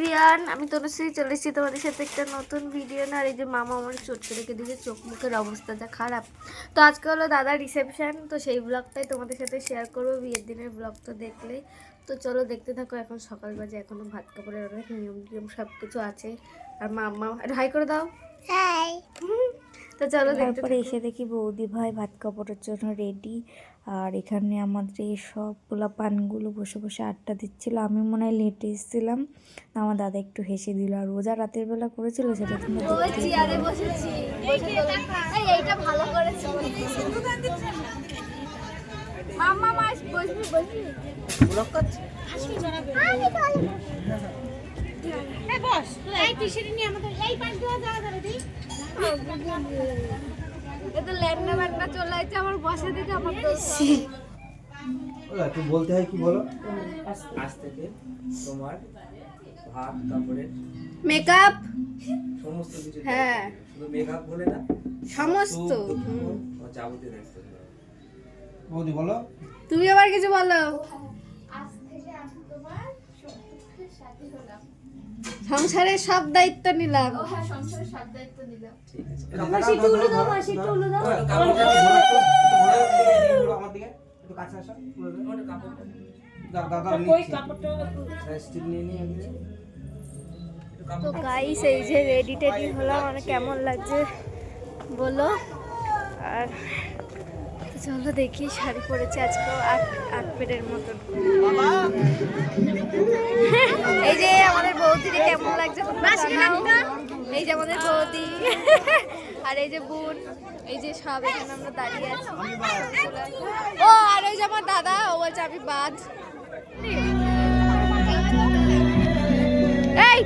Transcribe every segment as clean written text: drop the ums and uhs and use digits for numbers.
Everyone, আমি তনুশ্রী চলে এসেছি তোমাদের সাথে একটা নতুন ভিডিও না। আর এই যে মামা আমার চটকে রেখে দিয়েছে, চোখ মুখের অবস্থা যা খারাপ। তো আজকে হলো দাদার রিসেপশন, তো সেই ব্লগটাই তোমাদের সাথে শেয়ার করবো, বিয়ের দিনের ব্লগ তো দেখলে। তো চলো দেখতে থাকো। এখন সকাল বাজে, এখনো ভাত কাপড়ের অনেক নিয়ম সব কিছু আছে। আর মামা হাই করে দাও, হাই। তো চলো তারপরে এসে দেখি বৌদি ভাই ভাত কাপড়ের জন্য রেডি। আর এখানে আমাদের এই সব পোলাপানগুলো বসে বসে আড্ডা দিচ্ছিল। আমি মনে হয় লেটে এসেছিলাম, আমার দাদা একটু হেসে দিল। আর রোজা রাতের বেলা করেছিল সেটা তুমি চেয়ারে বসেছি, এইটা ভালো করেছে। মাম্মা মাস বসবি বসবি ব্লক করছে, আসবি জনা এই বস এই টিশার্ট নিয়ে আমাদের এই পাশ দিয়ে যাওয়া যাবে দি। এটা ল্যান্ডা ম্যান্ডা চলে আইছে আমার বসে দিতে আমার তো ওলা তুই বলতে হয় কি বলো আজ থেকে তোমার ভাত কাপড়ের মেকআপ সমস্ত কিছু, হ্যাঁ শুধু মেকআপ বলে না, সমস্ত যাবতীয় দায়িত্ব বৌদি বলো। তুমি আবার কিছু বলো। আজ থেকে আমি তোমার সুখের সাথী হলাম, সংসারের সব দায়িত্ব নিলাম। ও হ্যাঁ সংসারের সব দায়িত্ব নিলাম। ঠিক আছে, মাসি একটু উল্টো দাও, মাসি একটু উল্টো দাও। আমার দিকে একটু কাছে আসো, ওটা কাপড় দাদা কই কাপড়টা স্টিল নিয়ে নিয়ে তো গাইস এই যে রেডি টেডি হলাম, মানে কেমন লাগছে বলো। আর চলো দেখি, শাড়ি পরেছে আজকে আট পেটের মতন। এই যে আমাদের বৌদিরে কেমন লাগছে, এই যে আমাদের বৌদি আর এই যে বোন, এই যে সব এখানে আমরা দাঁড়িয়ে আছি। ও আর ওই যে আমার দাদা, ও বলছে আমি বাদ। এই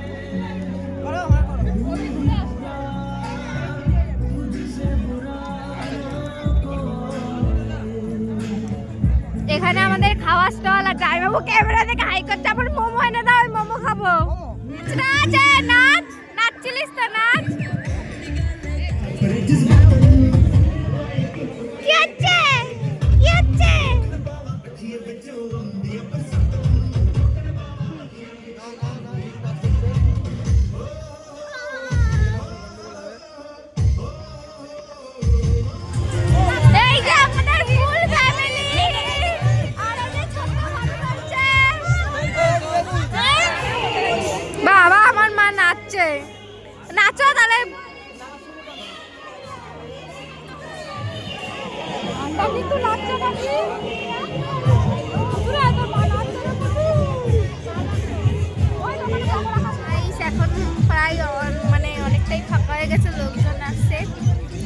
এখানে আমাদের খাওয়া স্টল আছে। আমি বাবু ক্যামেরা দেখে হাই করছে, আমার মোমো এনে দাও, মোমো খাবো। নাচ নাচ নাচছিলিস তো, নাচ। কি হচ্ছে কি হচ্ছে? এই যে আমাদের ফুল ফ্যামিলি, আর এই যে ছোট ভাই বাচ্চা। বাবা আমার মা নাচছে, নাচো তাহলে। কিন্তু নাচছো নাকি? এখন প্রায় মানে অনেকটাই ফাঁকা হয়ে গেছে, লোকজন আসছে।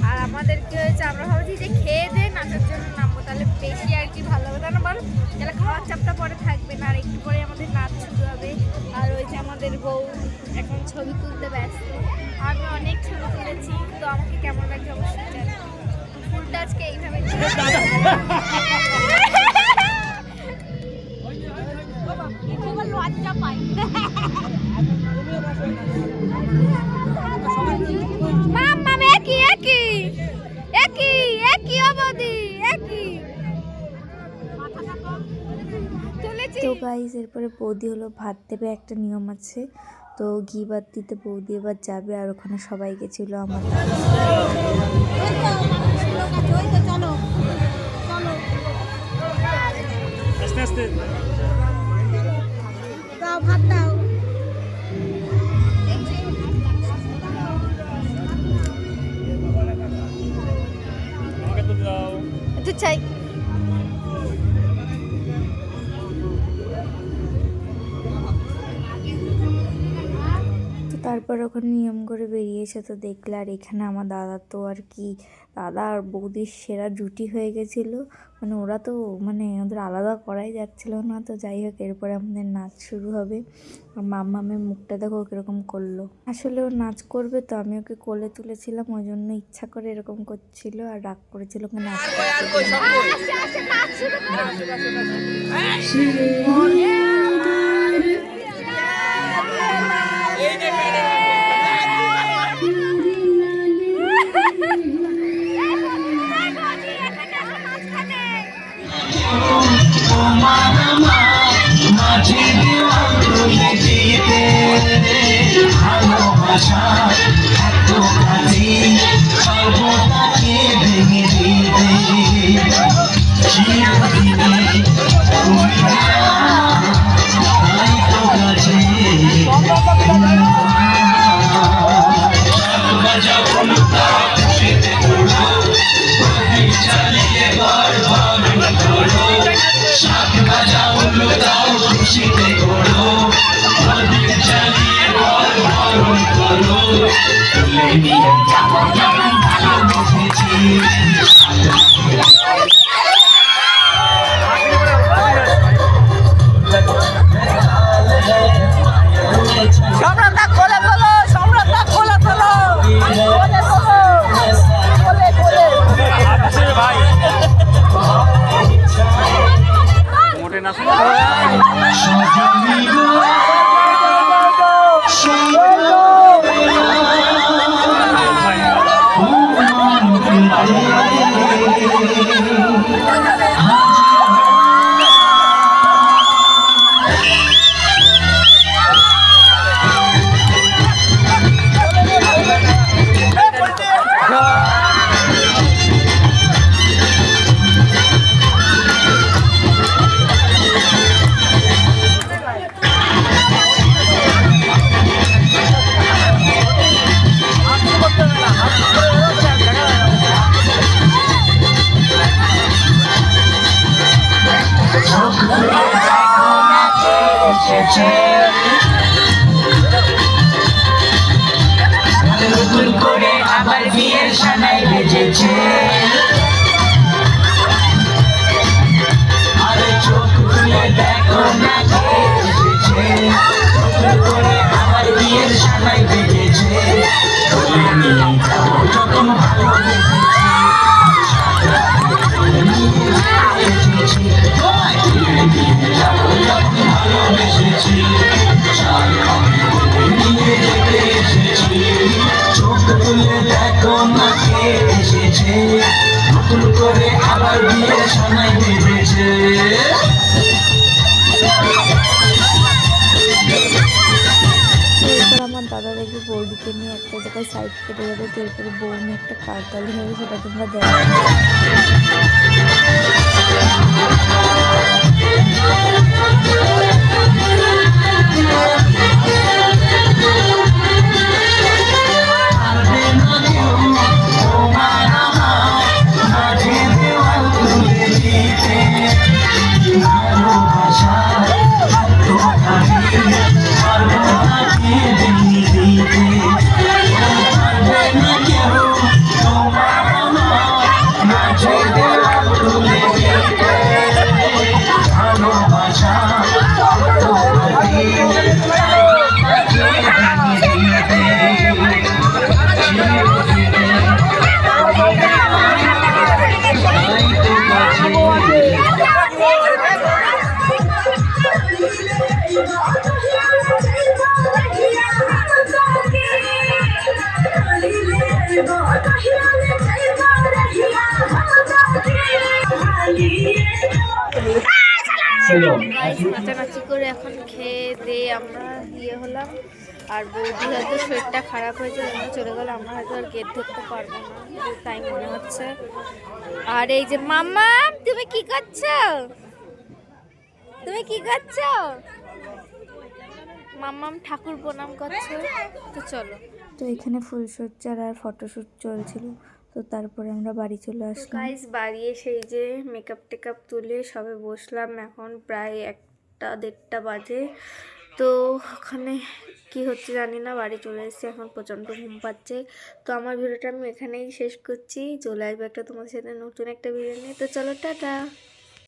আর আমাদেরকে হয়েছে, আমরা ভাবছি যে খেয়ে দিয়ে নাচের জন্য নামবো, তাহলে বেশি আর কি ভালো হবে, তাই না বল? তাহলে খাওয়ার চাপটা পরে থাকবে না, আর একটু পরে আমাদের নাচ শুরু হবে। আর ওই যে আমাদের বউ এখন ছবি তুলতে ব্যস্ত। আমি অনেক ছবি তুলেছি, তো আমাকে কেমন লাগছে অবশ্যই জানাবেন। ফুলটা আজকে এইভাবে লজ্জা পাই। মাম্মা একই একই একই একই অবধি একই। তো গাইস এরপরে বৌদি হলো ভাত দেবে, একটা নিয়ম আছে। তো ঘি ভাত দিতে বৌদি এবার যাবে, আর ওখানে সবাই গেছিল আমার। আস্তে আস্তে দাও ভাত দাও। আমাকে তো দাও একটু চাই। তো তারপর ওখানে নিয়ম করে বেরিয়েছে, তো দেখলে। আর এখানে আমার দাদা তো আর কি, দাদা আর বৌদির সেরা জুটি হয়ে গেছিলো। মানে ওরা তো মানে ওদের আলাদা করাই যাচ্ছিল না। তো যাই হোক, এরপরে আমাদের নাচ শুরু হবে। আর মাম্মামের মুখটা দেখো কীরকম করলো। আসলে ও নাচ করবে, তো আমি ওকে কোলে তুলেছিলাম, ওই জন্য ইচ্ছা করে এরকম করছিল। আর রাগ করেছিল ওকে নাচ মাঝে দিওয়ান তুলে দিতে ভালোবাসা এত কাছে সর্বদাকে ভেঙে দিতে চিরদিনে তুমি তাই তো কাছে বাজা বলতা সেতে পড়ো চালিয়ে বার করো সাত বাজা বলতা খুশিতে করো চালিয়ে বার করো নিয়ে ভালোবেসেছি সম্রাটটা খোলে খোলো, সম্রাটটা খোলে খোলো, খোলে খোলো, খোলে খোলে। নতুন করে আবার বিয়ের সানাই বেজেছে আরে চোখ খুলে দেখো না কে এসেছে নতুন করে আবার বিয়ের সানাই বেজেছে বলে নিয়ে যাবো যখন ভালোবেসেছি ভালোবেসেছি চোখ তুলে দেখো না কে এসেছে নতুন করে আবার বিয়ে সানাই বেঁধেছে এরপর আমার দাদা দেখবে বৌদিকে নিয়ে একটা জায়গায় সাইড কেটে যাবে, তো এরপরে বউ নিয়ে একটা কারতালি হবে, সেটা তোমরা দেখো। গাইস নাচানাচি করে এখন খেয়ে দিয়ে আমরা ইয়ে হলাম, আর বৌদি হয়তো শরীরটা খারাপ হয়েছে জন্য চলে গেল, আমরা হয়তো আর গেট ধরতে পারবো না তাই মনে হচ্ছে। আর এই যে মাম্মা তুমি কি করছো, তুমি কি করছো? মাম্মাম ঠাকুর প্রণাম করছে। তো চলো, তো এখানে ফুলসজ্জার আর ফটোশ্যুট চলছিল, তো তারপরে আমরা বাড়ি চলে আসলাম। গাইস বাড়ি এসে এই যে মেকআপ টেকআপ তুলে সবে বসলাম, এখন প্রায় 1-1:30 বাজে। তো ওখানে কি হচ্ছে জানি না, বাড়ি চলে এসেছি, এখন প্রচণ্ড ঘুম পাচ্ছে। তো আমার ভিডিওটা আমি এখানেই শেষ করছি, চলে আসবে একটা তোমাদের সাথে নতুন একটা ভিডিও নিয়ে। তো চলো টাটা।